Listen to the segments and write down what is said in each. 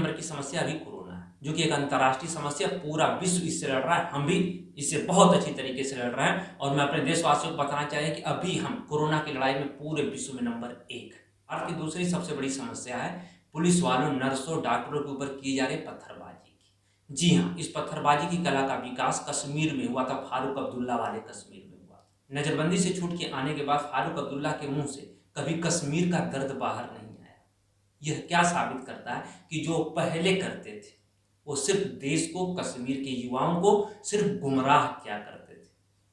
Number की समस्या अभी कोरोना है, जो कि एक अंतर्राष्ट्रीय समस्या, पूरा विश्व इससे लड़ रहा है। हम भी इससे बहुत अच्छी तरीके से लड़ रहे हैं और मैं अपने देशवासियों को बताना चाहिए कि अभी हम कोरोना की लड़ाई में पूरे विश्व में नंबर 1 है। भारत की दूसरी सबसे बड़ी समस्या है पुलिस वालों, नर्सों, डॉक्टरों के ऊपर की जा रही पत्थरबाजी की। जी हाँ, इस पत्थरबाजी की कला का विकास कश्मीर में हुआ था, फारूक अब्दुल्ला वाले कश्मीर में हुआ। नजरबंदी से छूट के आने के बाद फारूक अब्दुल्ला के मुंह से कभी कश्मीर का दर्द बाहर नहीं आया। यह क्या साबित करता है कि जो पहले करते थे वो सिर्फ देश को, कश्मीर के युवाओं को सिर्फ गुमराह किया करते थे।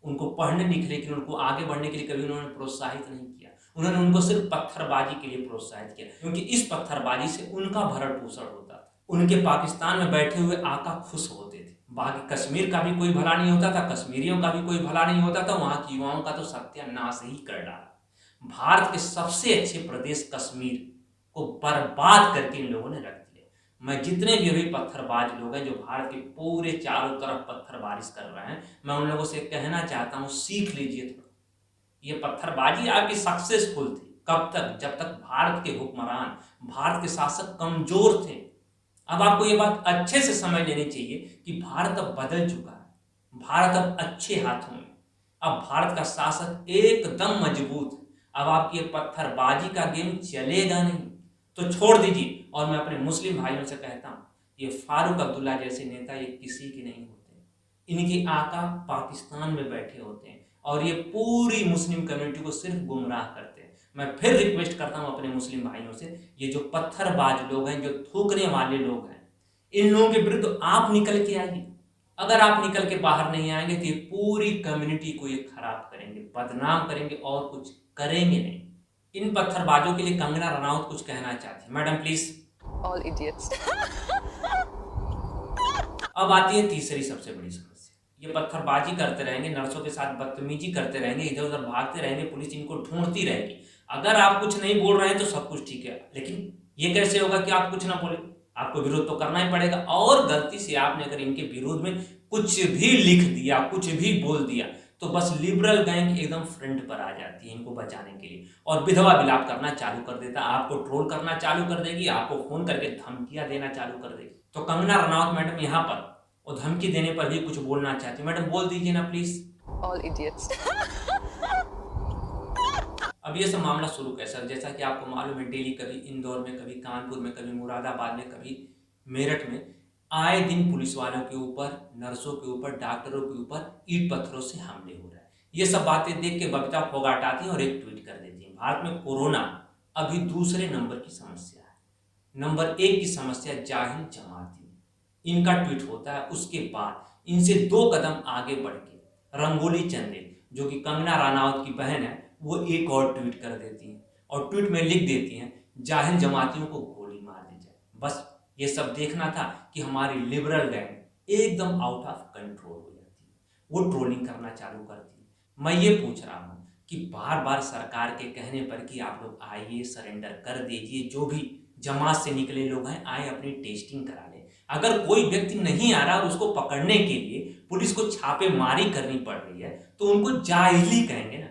उनको पढ़ने लिखने के लिए, उनको आगे बढ़ने के लिए कभी उन्होंने प्रोत्साहित नहीं किया। उन्होंने उनको सिर्फ पत्थरबाजी के लिए प्रोत्साहित किया, क्योंकि इस पत्थरबाजी से उनका भरण पोषण होता था। उनके पाकिस्तान में बैठे हुए आका खुश होते थे। बाकी कश्मीर का भी कोई भला नहीं होता था, कश्मीरियों का भी कोई भला नहीं होता था, वहां के युवाओं का तो सत्यानाश ही कर डाला। भारत के सबसे अच्छे प्रदेश कश्मीर को बर्बाद करके इन लोगों ने रख दिया। मैं जितने भी अभी पत्थरबाज लोग हैं जो भारत के पूरे चारों तरफ पत्थरबाजी कर रहे हैं, मैं उन लोगों से कहना चाहता हूं, सीख लीजिए थोड़ा। ये पत्थरबाजी आपकी सक्सेसफुल थी कब तक? जब तक भारत के हुक्मरान, भारत के शासक कमजोर थे। अब आपको ये बात अच्छे से समझ लेनी चाहिए कि भारत अब बदल चुका है, भारत अब अच्छे हाथों में। अब भारत का शासक एकदम मजबूत है। अब आपकी पत्थरबाजी का गेम चलेगा नहीं, तो छोड़ दीजिए। और मैं अपने मुस्लिम भाइयों से कहता हूं, ये फारूक अब्दुल्ला जैसे नेता ये किसी के नहीं होते। इनके आका पाकिस्तान में बैठे होते हैं और ये पूरी मुस्लिम कम्युनिटी को सिर्फ गुमराह करते हैं। मैं फिर रिक्वेस्ट करता हूं अपने मुस्लिम भाइयों से, ये जो पत्थरबाज लोग हैं, जो थूकने वाले लोग हैं, इन लोगों के विरुद्ध आप निकल के आइए। अगर आप निकल के बाहर नहीं आएंगे तो ये पूरी कम्युनिटी को ये खराब करेंगे, बदनाम करेंगे और कुछ करेंगे नहीं। इन पत्थरबाजों के लिए कंगना रनावत कुछ कहना चाहती है। Madam please. All idiots. अब आती है तीसरी सबसे बड़ी समस्या। ये पत्थरबाजी करते रहेंगे, नर्सों के साथ बदतमीजी करते रहेंगे, इधर उधर भागते रहेंगे, पुलिस इनको ढूंढती रहेगी। अगर आप कुछ नहीं बोल रहे हैं तो सब कुछ ठीक है, लेकिन ये कैसे होगा कि आप कुछ ना बोले? आपको विरोध तो करना ही पड़ेगा। और गलती से आपने अगर इनके विरोध में कुछ भी लिख दिया, कुछ भी बोल दिया, तो बस लिबरल गैंग एकदम फ्रंट पर आ जाती है इनको बचाने के लिए और विधवा विलाप करना चालू कर देता है। आपको ट्रोल करना चालू कर देगी, आपको फोन करके धमकियां देना चालू कर देगी। तो कंगना रनावत मैडम यहाँ पर और धमकी देने पर भी कुछ बोलना चाहती है। मैडम बोल दीजिए ना प्लीज। All idiots. अब ये सब मामला शुरू कैसा, जैसा कि आपको मालूम है, डेली कभी इंदौर में, कभी कानपुर में, कभी मुरादाबाद में, कभी मेरठ में आए दिन पुलिस वालों के ऊपर, नर्सों के ऊपर, डॉक्टरों के ऊपर ईंट पत्थरों से हमले हो रहे हैं। ये सब बातें देख के बबीता फोगाट आती है और एक ट्वीट कर देती है, भारत में कोरोना अभी दूसरे नंबर की समस्या है, नंबर 1 की समस्या जाहिल जमाती। इनका ट्वीट होता है, उसके बाद इनसे 2 कदम आगे बढ़ के रंगोली चंदेल, जो कि कंगना रनावत की बहन है, वो एक और ट्वीट कर देती हैं और ट्वीट में लिख देती हैं, जाहिल जमातियों को गोली मार दी जाए। बस ये सब देखना था कि हमारी लिबरल गैंग एकदम आउट ऑफ कंट्रोल हो जाती है, वो ट्रोलिंग करना चालू करती है। मैं ये पूछ रहा हूँ कि बार बार सरकार के कहने पर कि आप लोग आइए, सरेंडर कर दीजिए, जो भी जमात से निकले लोग हैं आए अपनी टेस्टिंग करा ले। अगर कोई व्यक्ति नहीं आ रहा और उसको पकड़ने के लिए पुलिस को छापेमारी करनी पड़ रही है तो उनको जाहिल ही कहेंगे ना।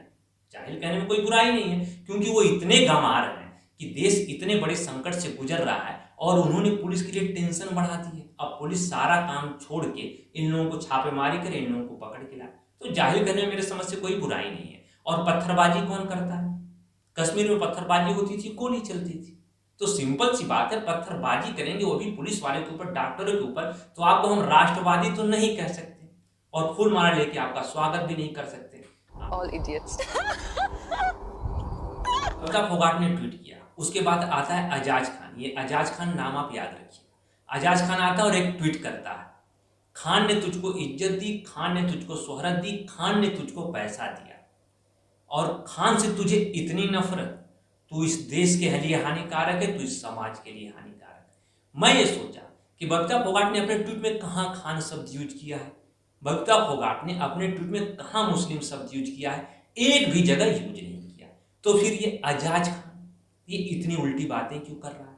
जाहिल कहने में कोई बुराई नहीं है, क्योंकि वो इतने गंवार हैं कि देश इतने बड़े संकट से गुजर रहा है और उन्होंने पुलिस के लिए टेंशन बढ़ा दी है। अब पुलिस सारा काम छोड़ के इन लोगों को छापेमारी करे, इन लोगों को पकड़ के लाए, तो जाहिल करने में मेरे समझ से कोई बुराई नहीं है। और पत्थरबाजी कौन करता है? कश्मीर में पत्थरबाजी होती थी, गोली चलती थी। तो सिंपल सी बात है, पत्थरबाजी करेंगे वो भी पुलिस वाले के ऊपर, डॉक्टरों के ऊपर, तो आपको हम राष्ट्रवादी तो नहीं कह सकते और फूल माला लेके आपका स्वागत भी नहीं कर सकते। All idiots. बबीता फोगाट ने ट्वीट किया, उसके बाद आता है एजाज खान। ये एजाज खान नाम आप याद रखिए। एजाज खान आता है और एक ट्वीट करता है, खान ने तुझको इज्जत दी, खान ने तुझको शोहरत दी, खान ने तुझको पैसा दिया और खान से तुझे इतनी नफरत, तू इस देश के लिए हानिकारक है, तू इस समाज के लिए हानिकारक है। मैं ये सोचा कि बबीता फोगाट ने अपने ट्वीट में कहाँ खान शब्द यूज किया है, बबीता फोगाट ने अपने ट्वीट में कहाँ मुस्लिम शब्द यूज किया है, एक भी जगह यूज नहीं किया। तो फिर ये एजाज खान ये इतनी उल्टी बातें क्यों कर रहा है?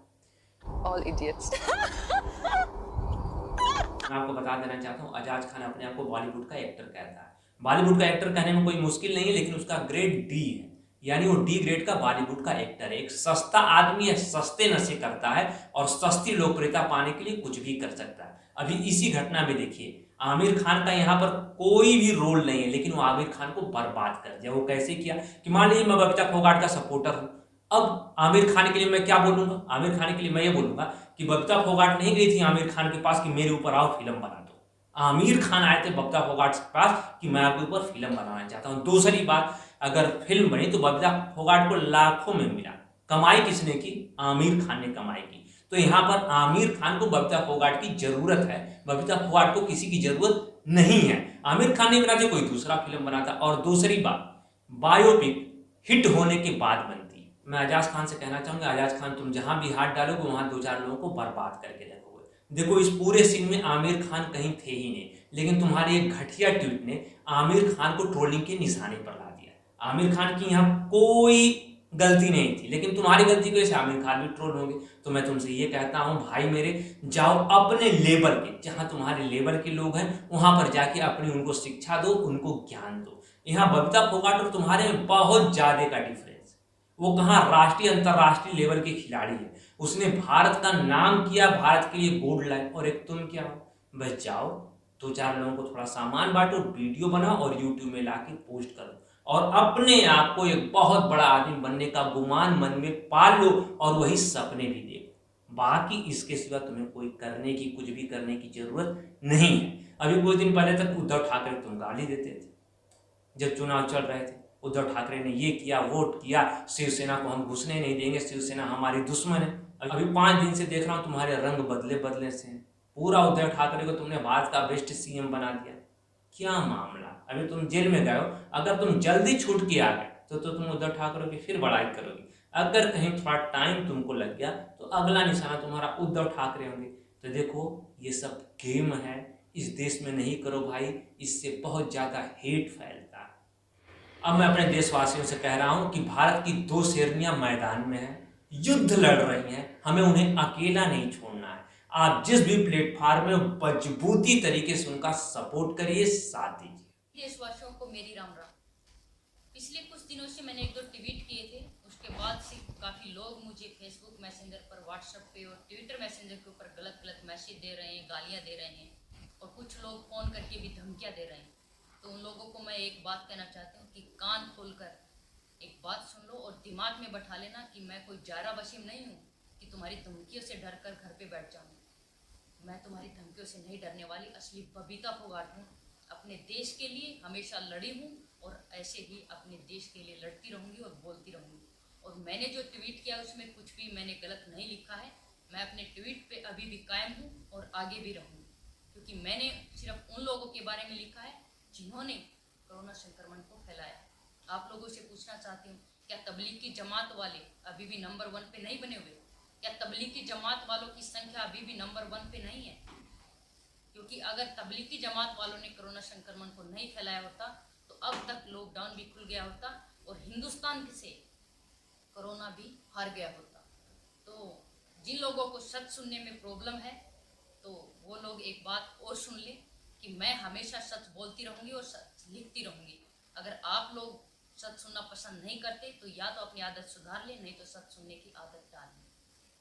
All idiots. मैं आपको बता देना चाहता हूँ, एजाज खान अपने आप को बॉलीवुड का एक्टर कहता है। बॉलीवुड का एक्टर कहने में कोई मुश्किल नहीं है, लेकिन उसका ग्रेड डी है। यानी वो डी ग्रेड का बॉलीवुड का एक्टर है, एक सस्ता आदमी है, सस्ते नशे करता है और सस्ती लोकप्रियता पाने के लिए कुछ भी कर सकता है। अभी इसी घटना में देखिए आमिर खान का यहाँ पर कोई भी रोल नहीं है, लेकिन वो आमिर खान को बर्बाद कर दिया। वो कैसे किया कि मान लीजिए मैं बबीता फोगाट का सपोर्टर हूँ, अब आमिर खान के लिए मैं क्या बोलूंगा, आमिर खान के लिए मैं ये बोलूंगा कि बबीता फोगाट नहीं गई थी आमिर खान के पास कि मेरे ऊपर आओ फिल्म बना दो। आमिर खान आए थे बबीता फोगाट के पास कि मैं आपके ऊपर फिल्म बनाना चाहता हूँ। दूसरी बात, अगर फिल्म बनी तो बबीता फोगाट को लाखों में मिला, कमाई किसने की, आमिर खान ने कमाई की। तो यहाँ पर आमिर खान को बबीता फोगाट की जरूरत है, बबीता फोगाट को किसी की जरूरत नहीं है। आमिर खान नहीं बनाते कोई दूसरा फिल्म बनाता। और दूसरी बात, बायोपिक हिट होने के बाद बनती है। मैं एजाज खान से कहना चाहूंगा, एजाज खान तुम जहां भी हाथ डालोगे वहां दो चार लोगों को बर्बाद करके रखोगे। देखो इस पूरे सीन में आमिर खान कहीं थे ही नहीं, लेकिन तुम्हारी एक घटिया ट्वीट ने आमिर खान को ट्रोलिंग के निशाने पर ला दिया। आमिर खान की यहाँ कोई गलती नहीं थी, लेकिन तुम्हारी गलती की वजह से आमिर खान भी ट्रोल होंगे। तो मैं तुमसे ये कहता हूँ भाई मेरे, जाओ अपने लेवल के, जहां तुम्हारे लेवल के लोग हैं वहां पर जाके अपनी उनको शिक्षा दो, उनको ज्ञान दो। यहाँ बबीता फोगाट और तुम्हारे में बहुत ज्यादा का डिफरेंस। वो कहाँ राष्ट्रीय अंतरराष्ट्रीय लेवल की खिलाड़ी है, उसने भारत का नाम किया, भारत के लिए गोल्ड लाए, और एक तुम क्या हो, बस जाओ दो चार लोगों को थोड़ा सामान बांटो, वीडियो बनाओ और यूट्यूब में लाके पोस्ट करो और अपने आप को एक बहुत बड़ा आदमी बनने का गुमान मन में पाल लो और वही सपने भी देखो। बाकी इसके सिवा तुम्हें कोई करने की, कुछ भी करने की जरूरत नहीं है। अभी कुछ दिन पहले तक उद्धव ठाकरे तुम गाली देते थे, जब चुनाव चल रहे थे उद्धव ठाकरे ने ये किया, वोट किया, शिवसेना को हम घुसने नहीं देंगे, शिवसेना हमारी दुश्मन है। अभी 5 दिन से देख रहा हूं तुम्हारे रंग बदले बदले से, पूरा उद्धव ठाकरे को तुमने भारत का बेस्ट सीएम बना दिया। क्या मामला, अभी तुम जेल में गए हो, अगर तुम जल्दी छूट के आ गए तो तुम उद्धव ठाकरे की फिर बड़ाई करोगे। अगर कहीं थोड़ा टाइम तुमको लग गया तो अगला निशाना तुम्हारा उद्धव ठाकरे होंगे। तो देखो ये सब गेम है, इस देश में नहीं करो भाई, इससे बहुत ज्यादा हेट फैलता है। अब मैं अपने देशवासियों से कह रहा हूं कि भारत की 2 शेरनियां मैदान में हैं, युद्ध लड़ रही हैं, हमें उन्हें अकेला नहीं छोड़ना है। आप जिस भी प्लेटफॉर्म में मजबूती तरीके से उनका सपोर्ट करिए, साथ दीजिए। देशवासियों को मेरी राम राम। पिछले कुछ दिनों से मैंने 1-2 ट्वीट किए थे, उसके बाद से काफ़ी लोग मुझे फेसबुक मैसेंजर पर, व्हाट्सएप पे और ट्विटर मैसेंजर के ऊपर गलत गलत मैसेज दे रहे हैं, गालियां दे रहे हैं और कुछ लोग फ़ोन करके भी धमकियां दे रहे हैं। तो उन लोगों को मैं एक बात कहना चाहती हूँ कि कान खोलकर एक बात सुन लो और दिमाग में बैठा लेना कि मैं कोई जारा वसीम नहीं हूँ कि तुम्हारी धमकियों से डर कर घर पर बैठ जाऊँ। मैं तुम्हारी धमकियों से नहीं डरने वाली, असली बबीता फोगाट हूँ। अपने देश के लिए हमेशा लड़ी हूँ और ऐसे ही अपने देश के लिए लड़ती रहूँगी और बोलती रहूँगी। और मैंने जो ट्वीट किया उसमें कुछ भी मैंने गलत नहीं लिखा है। मैं अपने ट्वीट पे अभी भी कायम हूँ और आगे भी रहूँगी, क्योंकि मैंने सिर्फ उन लोगों के बारे में लिखा है जिन्होंने कोरोना संक्रमण को फैलाया। आप लोगों से पूछना चाहती हूँ, क्या तबलीग की जमात वाले अभी भी नंबर 1 पे नहीं बने हुए? क्या तबलीग की जमात वालों की संख्या अभी भी नंबर 1 पे नहीं है? क्योंकि अगर तबलीगी जमात वालों ने कोरोना संक्रमण को नहीं फैलाया होता तो अब तक लॉकडाउन भी खुल गया होता और हिंदुस्तान से कोरोना भी हार गया होता। तो जिन लोगों को सच सुनने में प्रॉब्लम है तो वो लोग एक बात और सुन ले कि मैं हमेशा सच बोलती रहूँगी और सच लिखती रहूँगी। अगर आप लोग सच सुनना पसंद नहीं करते तो या तो अपनी आदत सुधार ले, नहीं तो सच सुनने की आदत डाल लें।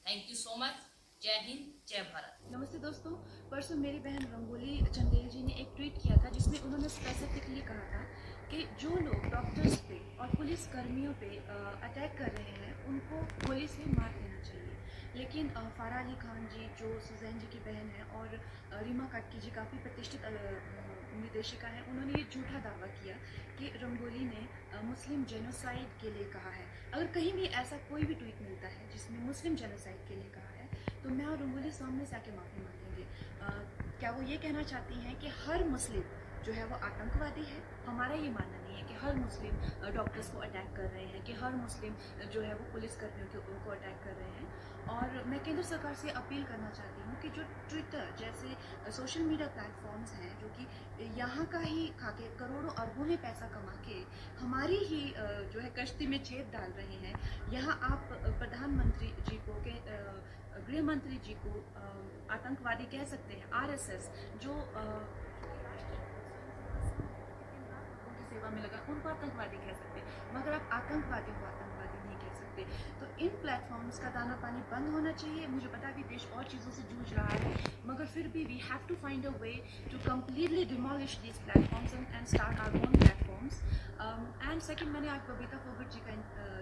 Thank you so much. जय हिंद, जय भारत। नमस्ते दोस्तों, परसों मेरी बहन रंगोली चंदेल जी ने एक ट्वीट किया था जिसमें उन्होंने स्पेसिफिकली कहा था कि जो लोग डॉक्टर्स पे और पुलिस कर्मियों पे अटैक कर रहे हैं उनको गोली से मार देना चाहिए। लेकिन फारा अली खान जी जो सुजैन जी की बहन है और रीमा काटकी जी काफ़ी प्रतिष्ठित निर्देशिका है, उन्होंने ये झूठा दावा किया कि रंगोली ने मुस्लिम जेनोसाइड के लिए कहा है। अगर कहीं भी ऐसा कोई भी ट्वीट मिलता है जिसमें मुस्लिम जेनोसाइड के लिए कहा है तो मैं और रंगोली सामने से आके माफ़ी मांगेंगे। क्या वो ये कहना चाहती हैं कि हर मुस्लिम जो है वो आतंकवादी है? हमारा ये मानना नहीं है कि हर मुस्लिम डॉक्टर्स को अटैक कर रहे हैं, कि हर मुस्लिम जो है वो पुलिसकर्मियों को अटैक कर रहे हैं। और मैं केंद्र सरकार से अपील करना चाहती हूँ कि जो ट्विटर जैसे सोशल मीडिया प्लेटफॉर्म्स हैं जो कि यहाँ का ही खाके करोड़ों अरबों में पैसा कमा के हमारी ही जो है कश्ती में छेद डाल रहे हैं, यहाँ आप प्रधानमंत्री जी को के गृह मंत्री जी को आतंकवादी कह सकते हैं। आरएसएस जो सेवा में लगा, उनको आतंकवादी कह सकते हैं, मगर आप आतंकवादियों को आतंकवादी नहीं कह सकते। तो इन प्लेटफॉर्म्स का दाना पानी बंद होना चाहिए। मुझे पता है कि देश और चीज़ों से जूझ रहा है, मगर फिर भी we have to find a way to completely demolish these platforms and start our own platforms. And second, मैंने आज बबीता फोगट जी का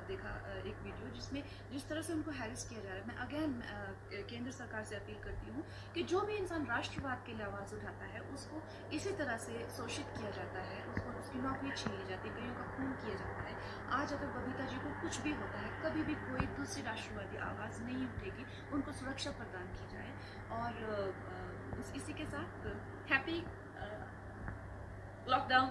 देखा एक वीडियो जिसमें जिस तरह से उनको हैरेस किया जा रहा है। मैं अगेन केंद्र सरकार से अपील करती हूँ कि जो भी इंसान राष्ट्रवाद के लिए आवाज़ उठाता है उसको इसी तरह से शोषित किया जाता है, उसको उसकी नौकरी छीन ली जाती है, कईयों का खून किया जाता है। आज अगर बबीता जी को कुछ भी होता है, कभी भी कोई दूसरी राष्ट्रवादी आवाज़ नहीं उठेगी, उनको सुरक्षा प्रदान की जाए। और इसी के साथ हैप्पी लॉकडाउन